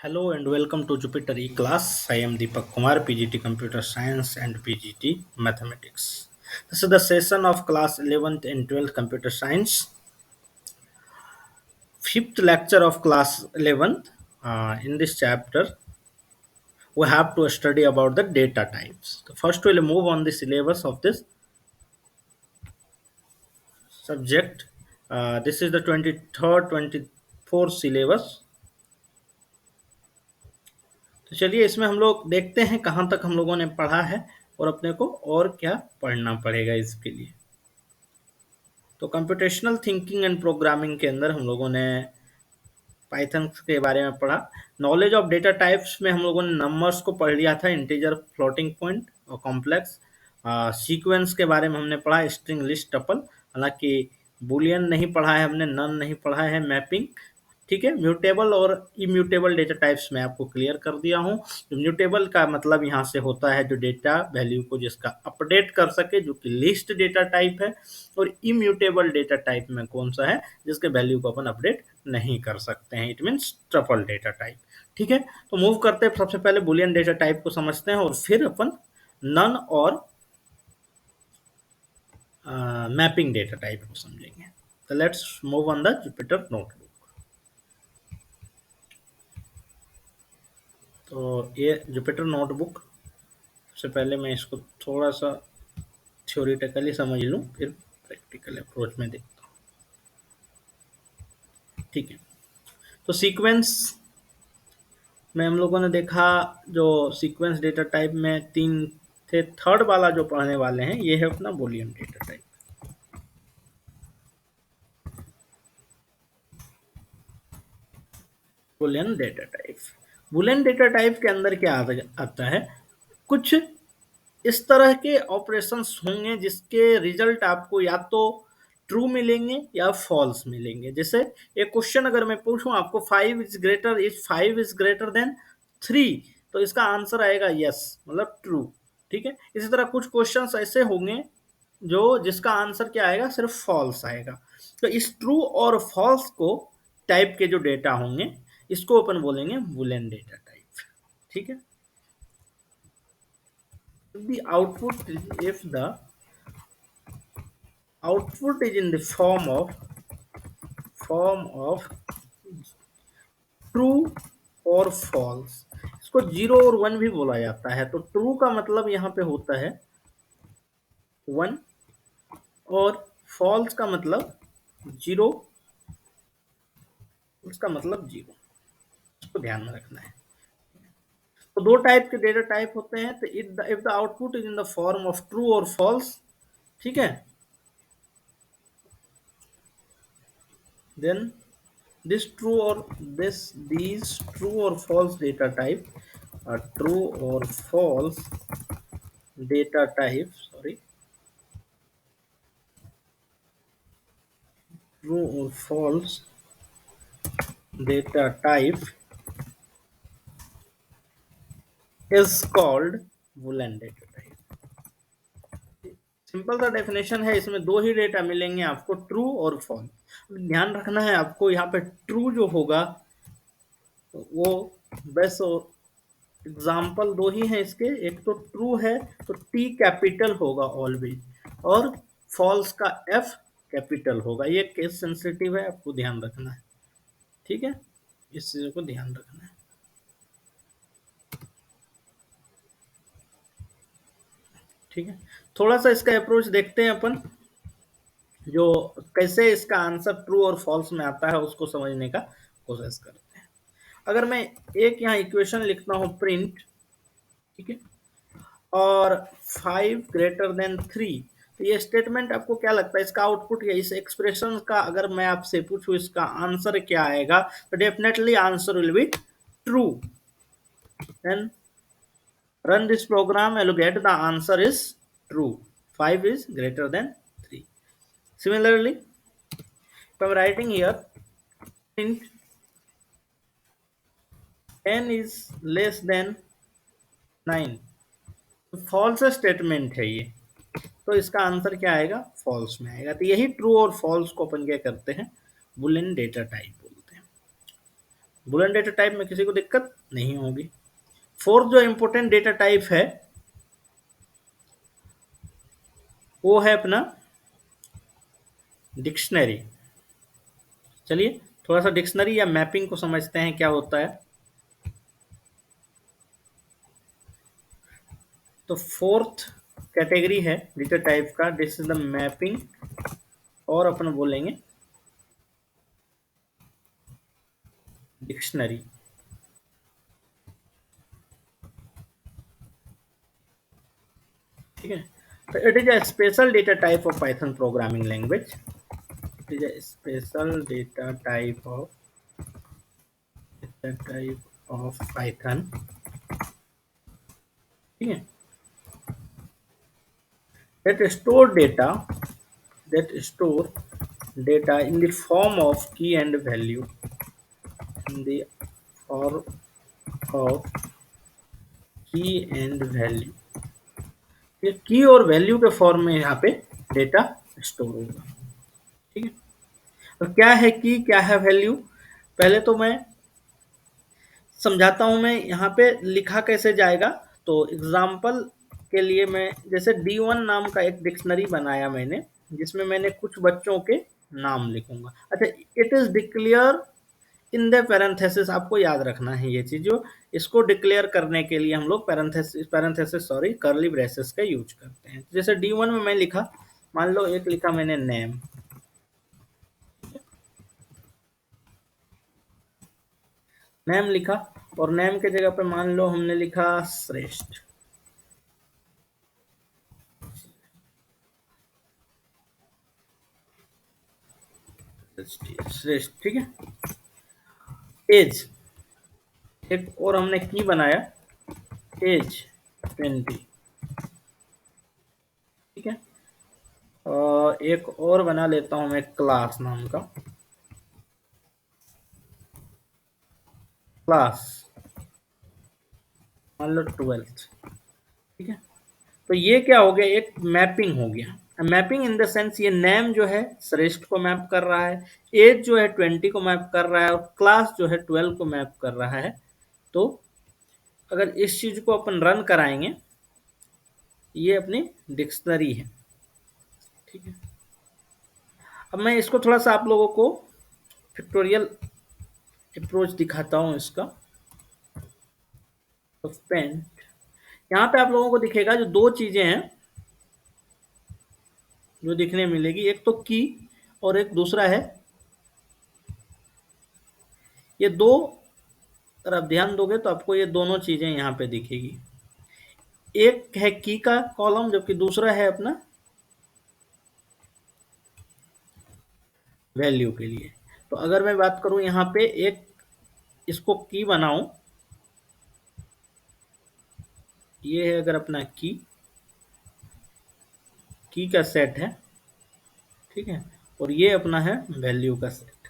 Hello and welcome to Jupiter E-Class. I am Deepak Kumar, PGT Computer Science and PGT Mathematics. This is the session of class 11th and 12th Computer Science, fifth lecture of class 11th. In this chapter, we have to study about the data types. So first, we'll move on the syllabus of this subject. This is the 23rd, 24th syllabus. तो चलिए इसमें हम लोग देखते हैं कहाँ तक हम लोगों ने पढ़ा है और अपने को और क्या पढ़ना पड़ेगा इसके लिए। तो कंप्यूटेशनल थिंकिंग एंड प्रोग्रामिंग के अंदर हम लोगों ने पाइथन के बारे में पढ़ा। नॉलेज ऑफ डेटा टाइप्स में हम लोगों ने नंबर्स को पढ़ लिया था, इंटीजर, फ्लोटिंग पॉइंट और कॉम्प्लेक्स। सीक्वेंस के बारे में हमने पढ़ा, स्ट्रिंग, लिस्ट, टपल। हालांकि बुलियन नहीं पढ़ा है हमने, नन नहीं पढ़ा है, मैपिंग, ठीक है। म्यूटेबल और इम्यूटेबल डेटा टाइप्स मैं आपको क्लियर कर दिया हूँ। तो म्यूटेबल का मतलब यहाँ से होता है जो डेटा वैल्यू को जिसका अपडेट कर सके, जो कि लिस्ट डेटा टाइप है। और इम्यूटेबल डेटा टाइप में कौन सा है, जिसके वैल्यू को अपन अपडेट नहीं कर सकते हैं, it means triple data type, ठीक है। तो मूव करते हैं, सबसे पहले बुलियन डेटा टाइप को समझते हैं और फिर अपन नन और मैपिंग डेटा टाइप को समझेंगे। तो let's move on the Jupyter notebook. तो ये जुपिटर नोटबुक, सबसे पहले मैं इसको थोड़ा सा थ्योरेटिकली समझ लूँ, फिर प्रैक्टिकल अप्रोच में देखता हूँ, ठीक है। तो सीक्वेंस में हम लोगों ने देखा, जो सीक्वेंस डेटा टाइप में तीन थे, थर्ड वाला जो पढ़ने वाले हैं ये है अपना Boolean data type. Boolean data type, Boolean data type के अंदर क्या आता है, कुछ इस तरह के ऑपरेशंस होंगे जिसके रिजल्ट आपको या तो ट्रू मिलेंगे या फॉल्स मिलेंगे। जैसे एक क्वेश्चन अगर मैं पूछूं आपको, 5 इज ग्रेटर देन 3, तो इसका आंसर आएगा यस, मतलब ट्रू, ठीक है। इसी तरह कुछ क्वेश्चंस ऐसे होंगे जो जिसका आंसर क्या आएगा, सिर्फ फॉल्स आएगा। तो इस ट्रू और फॉल्स को टाइप के जो डेटा होंगे इसको अपन बोलेंगे बुलियन डेटा टाइप, ठीक है। The output is, if the output is in the form of true और false, इसको 0 और 1 भी बोला जाता है। तो true का मतलब यहाँ पे होता है 1 और false का मतलब 0, उसका मतलब 0, इसको ध्यान में रखना है। तो दो टाइप के डेटा टाइप होते हैं। तो if the output is in the form of true और फॉल्स, ठीक है, then this true or these true or false data type are true or false data type, sorry, true or false data type is called boolean data type। Simple सा definition है, इसमें दो ही data मिलेंगे आपको, true और false. ध्यान रखना है आपको, यहाँ पे ट्रू जो होगा वो बस एग्जाम्पल दो ही हैं इसके, एक तो ट्रू है तो टी कैपिटल होगा ऑलवेज, और फॉल्स का एफ कैपिटल होगा। ये केस सेंसिटिव है, आपको ध्यान रखना है, ठीक है, इस चीज़ को ध्यान रखना है, ठीक है। थोड़ा सा इसका अप्रोच देखते हैं अपन, जो कैसे इसका आंसर ट्रू और फॉल्स में आता है उसको समझने का कोशिश करते हैं। अगर मैं एक यहाँ इक्वेशन लिखता हूँ प्रिंट, ठीक है, और 5 <3, तो ये स्टेटमेंट आपको क्या लगता है, इसका आउटपुट या इस एक्सप्रेशन का अगर मैं आपसे पूछूं इसका आंसर क्या आएगा, तो definitely answer will be true. Then run this program and get the answer is true, 5 is greater than 3। Similarly, if I'm writing here print 10 is less than 9, false statement है ये, तो इसका आंसर क्या आएगा, false में आएगा। तो यही ट्रू और फॉल्स को अपन क्या करते हैं, बुलियन डेटा टाइप बोलते हैं। बुलियन डेटा टाइप में किसी को दिक्कत नहीं होगी। फोर्थ जो इंपॉर्टेंट डेटा टाइप है वो है अपना डिक्शनरी। चलिए थोड़ा सा डिक्शनरी या मैपिंग को समझते हैं क्या होता है। तो फोर्थ कैटेगरी है डेटा टाइप का, दिस इज द मैपिंग, और अपन बोलेंगे डिक्शनरी। ठीक है, तो it is a special data type of Python programming language. It is a special data type of Python. ठीक है, that store data that store data in the form of key and value, in the form of key and value। ये की और value के form में यहाँ पे data store होगा। ठीक है, और क्या है की, क्या है वैल्यू, पहले तो मैं समझाता हूं। मैं यहाँ पे लिखा कैसे जाएगा, तो एग्जाम्पल के लिए मैं जैसे D1 नाम का एक डिक्शनरी बनाया मैंने, जिसमें मैंने कुछ बच्चों के नाम लिखूंगा। अच्छा, it is declare in the parenthesis, आपको याद रखना है ये चीज। जो इसको डिक्लेयर करने के लिए हम लोग पैरेंथेसिस सॉरी कर्ली ब्रेसेस का यूज करते हैं। जैसे D1 में मैं लिखा, मान लो एक लिखा मैंने नेम, नेम लिखा, और नेम के जगह पे मान लो हमने लिखा श्रेष्ठ। श्रेष्ठ, ठीक है। एज, एक और हमने की बनाया, एज 20। ठीक है, और एक और बना लेता हूं मैं क्लास नाम का, क्लास मान लो 12th। ठीक है, तो ये क्या हो गया, एक मैपिंग हो गया। मैपिंग इन द सेंस ये नेम जो है श्रेष्ठ को मैप कर रहा है, एज जो है 20 को मैप कर रहा है, और क्लास जो है 12 को मैप कर रहा है। तो अगर इस चीज को अपन रन कराएंगे, ये अपनी डिक्शनरी है। ठीक है, अब मैं इसको थोड़ा सा आप लोगों को पिक्टोरियल अप्रोच दिखाता हूं इसका। तो पेन, यहाँ पे आप लोगों को दिखेगा जो दो चीजें हैं जो दिखने मिलेगी, एक तो की और एक दूसरा है, ये दो, अगर आप ध्यान दोगे तो आपको ये दोनों चीजें यहाँ पे दिखेगी। एक है की का कॉलम, जबकि दूसरा है अपना वैल्यू के लिए। तो अगर मैं बात करूं यहाँ पे एक इसको की बनाऊं, ये है अगर अपना की का सेट है। ठीक है, और ये अपना है वैल्यू का सेट।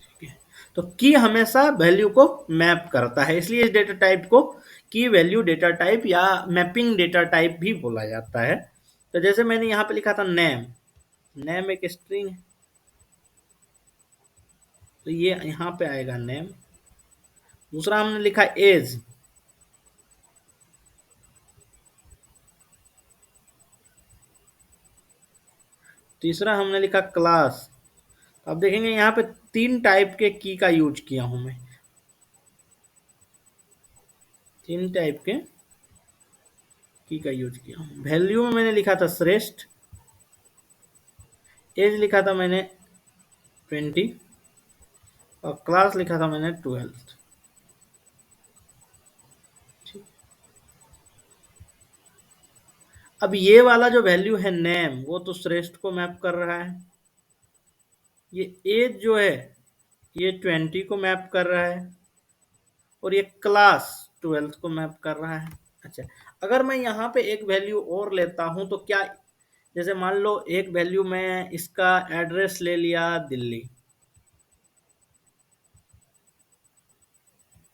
ठीक है, तो की हमेशा वैल्यू को मैप करता है, इसलिए इस डेटा टाइप को की वैल्यू डेटा टाइप या मैपिंग डेटा टाइप भी बोला जाता है। तो जैसे मैंने यहाँ पे लिखा था नेम, नेम एक स्ट्रिंग है, तो ये यहाँ पे आएगा नेम। दूसरा हमने लिखा एज, तीसरा हमने लिखा क्लास। अब देखेंगे यहाँ पे तीन टाइप के की का यूज किया हूं मैं, तीन टाइप के की का यूज किया हूं। वैल्यू में मैंने लिखा था श्रेष्ठ, एज लिखा था मैंने 20, और क्लास लिखा था मैंने 12। अब ये वाला जो वैल्यू है नेम, वो तो श्रेष्ठ को मैप कर रहा है। ये एज जो है ये 20 को मैप कर रहा है, और ये क्लास 12 को मैप कर रहा है। अच्छा, अगर मैं यहाँ पे एक वैल्यू और लेता हूं तो क्या, जैसे मान लो एक वैल्यू में इसका एड्रेस ले लिया दिल्ली,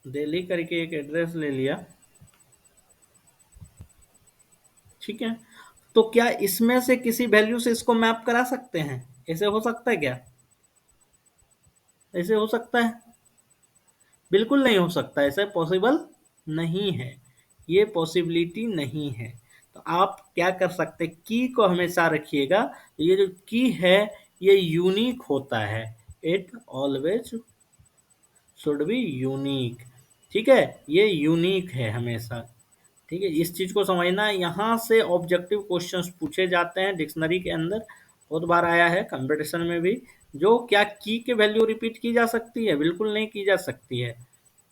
दिल्ली करके एक एड्रेस ले लिया। ठीक है, तो क्या इसमें से किसी वैल्यू से इसको मैप करा सकते हैं? ऐसे हो सकता है क्या? ऐसे हो सकता है? बिल्कुल नहीं हो सकता, ऐसा पॉसिबल नहीं है, ये पॉसिबिलिटी नहीं है। तो आप क्या कर सकते हैं, की को हमेशा रखिएगा, ये जो की है ये यूनिक होता है, it always should be unique. ठीक है, ये यूनिक है हमेशा। ठीक है, इस चीज को समझना है। यहाँ से ऑब्जेक्टिव क्वेश्चंस पूछे जाते हैं डिक्शनरी के अंदर, बहुत बार आया है कंपटीशन में भी। जो क्या की के वैल्यू रिपीट की जा सकती है? बिल्कुल नहीं की जा सकती है।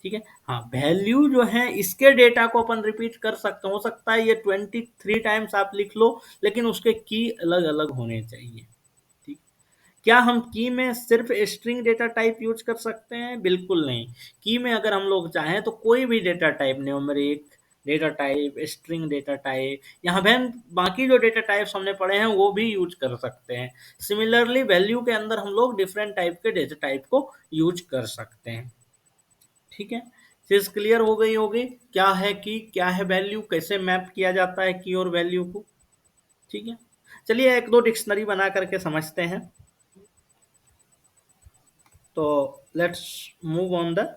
ठीक है, हाँ वैल्यू जो है इसके डेटा को अपन रिपीट कर सकते, हो सकता है ये 23 टाइम्स आप लिख लो, लेकिन उसके की अलग अलग होने चाहिए। ठीक, क्या हम की में सिर्फ स्ट्रिंग डेटा टाइप यूज कर सकते हैं? बिल्कुल नहीं। की में अगर हम लोग चाहें तो कोई भी data type, numeric data type, string data type, यहाँ पे बाकी जो डेटा टाइप्स हमने पढ़े हैं वो भी यूज कर सकते हैं। सिमिलरली वैल्यू के अंदर हम लोग डिफरेंट टाइप के डेटा टाइप को यूज कर सकते हैं। ठीक है, चीज क्लियर हो गई होगी, क्या है की, क्या है वैल्यू, कैसे मैप किया जाता है की और वैल्यू को। ठीक है, चलिए एक दो डिक्शनरी बना करके समझते हैं। तो let's move on the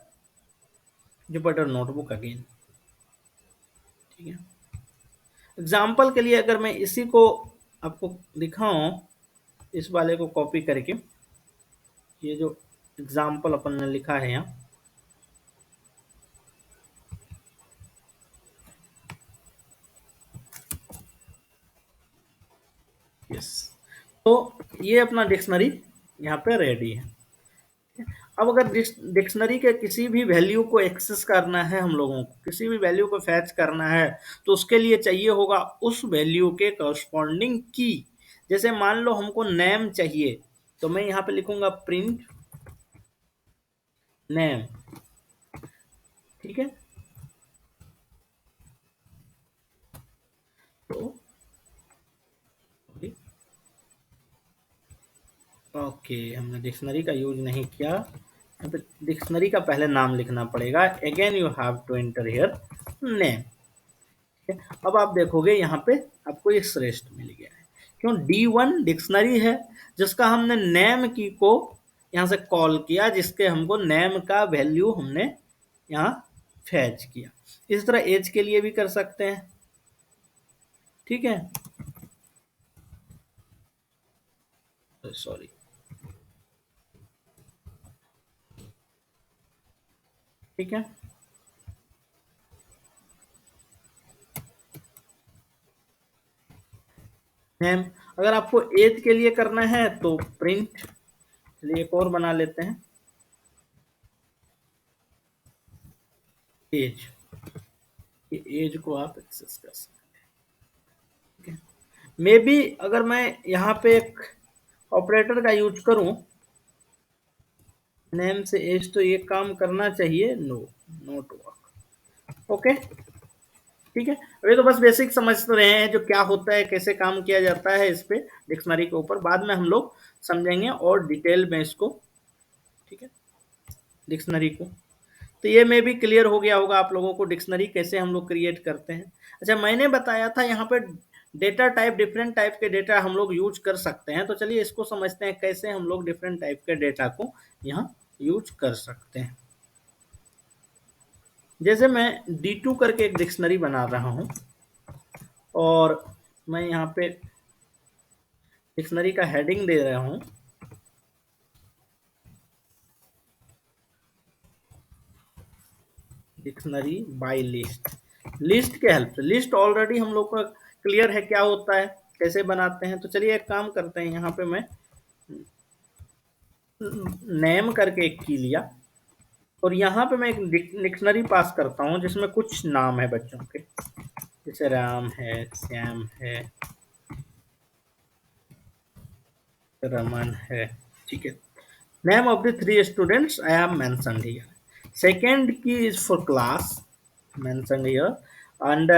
Jupyter notebook again. ठीक है, एग्जाम्पल के लिए अगर मैं इसी को आपको दिखाऊं, इस वाले को कॉपी करके, ये जो एग्जाम्पल अपन ने लिखा है यहाँ, यस, तो ये अपना डिक्शनरी यहाँ पे रेडी है। अब अगर डिक्शनरी के किसी भी वैल्यू को एक्सेस करना है, हम लोगों को किसी भी वैल्यू को फैच करना है, तो उसके लिए चाहिए होगा उस वैल्यू के करस्पॉन्डिंग की। जैसे मान लो हमको नेम चाहिए, तो मैं यहाँ पे लिखूंगा प्रिंट नेम। ठीक है, तो ओके, हमने डिक्शनरी का यूज नहीं किया, यहाँ पे डिक्शनरी का पहले नाम लिखना पड़ेगा। Again you have to enter here name. अब आप देखोगे यहाँ पे आपको ये श्रेष्ठ मिल गया है, क्यों? D1 डिक्शनरी है जिसका हमने नेम की को यहाँ से कॉल किया, जिसके हमको नेम का वैल्यू हमने यहाँ फैच किया। इस तरह एज के लिए भी कर सकते हैं। ठीक है, सॉरी, ठीक है, नेम। अगर आपको एज के लिए करना है तो प्रिंट, चलिए एक और बना लेते हैं, एज। एज को आप एक्सेस कर सकते हैं। मे बी अगर मैं यहाँ पे एक ऑपरेटर का यूज करूं, नेम से एज, तो ये काम करना चाहिए, नो, नॉट वर्क। ओके, ठीक है, अभी तो बस बेसिक समझ रहे हैं जो क्या होता है, कैसे काम किया जाता है इस पे डिक्शनरी के ऊपर, बाद में हम लोग समझेंगे और डिटेल में इसको। ठीक है, डिक्शनरी को तो ये में भी क्लियर हो गया होगा आप लोगों को डिक्शनरी कैसे हम लोग क्रिएट करते हैं। अच्छा, मैंने बताया था यहाँ पे डेटा टाइप, डिफरेंट टाइप के डेटा हम लोग यूज कर सकते हैं, तो चलिए इसको समझते हैं कैसे हम लोग डिफरेंट टाइप के डेटा को यहाँ यूज कर सकते हैं। जैसे मैं D2 करके एक डिक्शनरी बना रहा हूँ, और मैं यहाँ पे डिक्शनरी का हेडिंग दे रहा हूँ, डिक्शनरी बाय लिस्ट। लिस्ट के हेल्प से, लिस्ट ऑलरेडी हम लोग का क्लियर है क्या होता है, कैसे बनाते हैं। तो चलिए एक काम करते हैं, यहाँ पे मैं नेम करके एक की लिया, और यहाँ पे मैं एक डिक्शनरी पास करता हूँ जिसमें कुछ नाम है बच्चों के, जैसे राम है, श्याम है, रमन है। ठीक है, name of the three students I have mentioned here. Second key is for class, mentioned here, and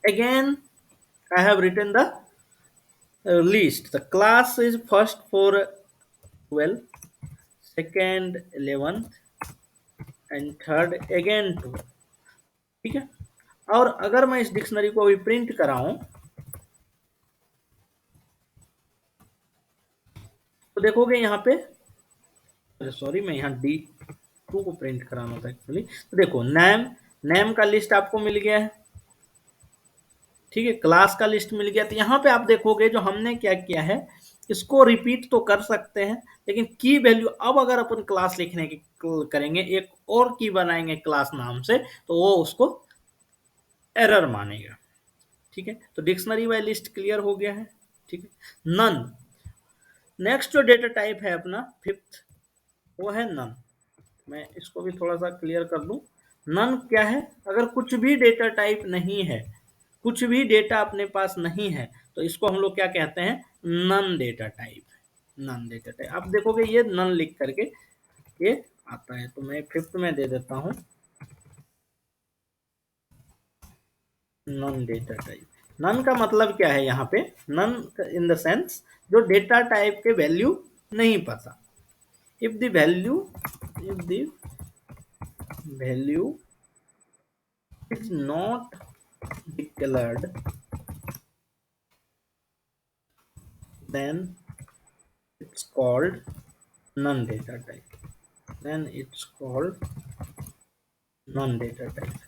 again I have written the list. The class is first for 12, second 11, and third again 12. ठीक है, और अगर मैं इस dictionary को अभी print कराऊं, तो देखोगे यहाँ पे, अरे सॉरी, मैं यहाँ D2 को प्रिंट कराना था एक्चुअली। तो देखो नेम, नेम का लिस्ट आपको मिल गया है, ठीक है, क्लास का लिस्ट मिल गया। तो यहाँ पे आप देखोगे जो हमने क्या किया है, इसको रिपीट तो कर सकते हैं, लेकिन की वैल्यू अब अगर अपन क्लास लिखने की करेंगे, एक और की बनाएंगे क्लास नाम से, तो वो उसको एरर मानेगा, ठीक है। तो डिक्शनरी वाई लिस्ट क्लियर हो गया है, ठीक है। नन, नेक्स्ट जो डेटा टाइप है अपना फिफ्थ, वो है नन। मैं इसको भी थोड़ा सा क्लियर कर दूं। नन क्या है, अगर कुछ भी डेटा टाइप नहीं है, कुछ भी डेटा अपने पास नहीं है, तो इसको हम लोग क्या कहते हैं, none data type. None data type आप देखोगे ये नन लिख करके ये आता है। तो मैं फिफ्थ में दे देता हूँ नन डेटा टाइप। नन का मतलब क्या है यहाँ पे, नन इन द सेंस जो डेटा टाइप के वैल्यू नहीं पता। If the value, if the value is not declared, then it's called non data type, then it's called non data type।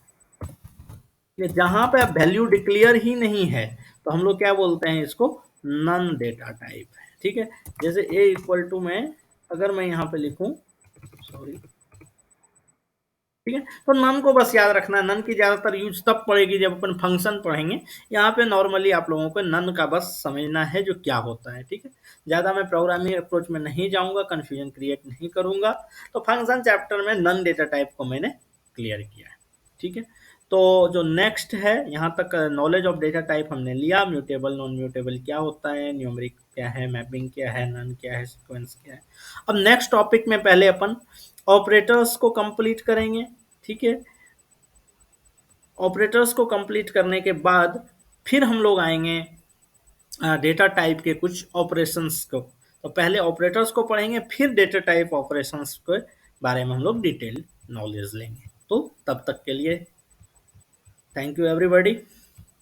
ये जहां पे वैल्यू डिक्लेयर ही नहीं है, तो हम लोग क्या बोलते हैं इसको, नन डेटा टाइप है, ठीक है। जैसे a इक्वल टू में अगर मैं यहाँ पे लिखूं, सॉरी, ठीक है। तो नन को बस याद रखना है, नन की ज्यादातर यूज तब पड़ेगी जब अपन फंक्शन पढ़ेंगे। यहाँ पे नॉर्मली आप लोगों को नन का बस समझना है जो क्या होता है, ठीक है। ज्यादा मैं प्रोग्रामिंग अप्रोच में नहीं जाऊंगा, कंफ्यूजन क्रिएट नहीं करूंगा। तो फंक्शन चैप्टर में नन डेटा टाइप को मैंने क्लियर किया है, ठीक है। तो जो नेक्स्ट है, यहाँ तक नॉलेज ऑफ डेटा टाइप हमने लिया, म्यूटेबल नॉन म्यूटेबल क्या होता है, न्यूमेरिक क्या है, मैपिंग क्या है, नन क्या है, सीक्वेंस क्या है। अब नेक्स्ट टॉपिक में पहले अपन ऑपरेटर्स को कंप्लीट करेंगे, ठीक है। ऑपरेटर्स को कंप्लीट करने के बाद फिर हम लोग आएंगे डेटा टाइप के कुछ ऑपरेशंस को। तो पहले ऑपरेटर्स को पढ़ेंगे, फिर डेटा टाइप ऑपरेशंस के बारे में हम लोग डिटेल नॉलेज लेंगे। तो तब तक के लिए थैंक यू एवरीबॉडी।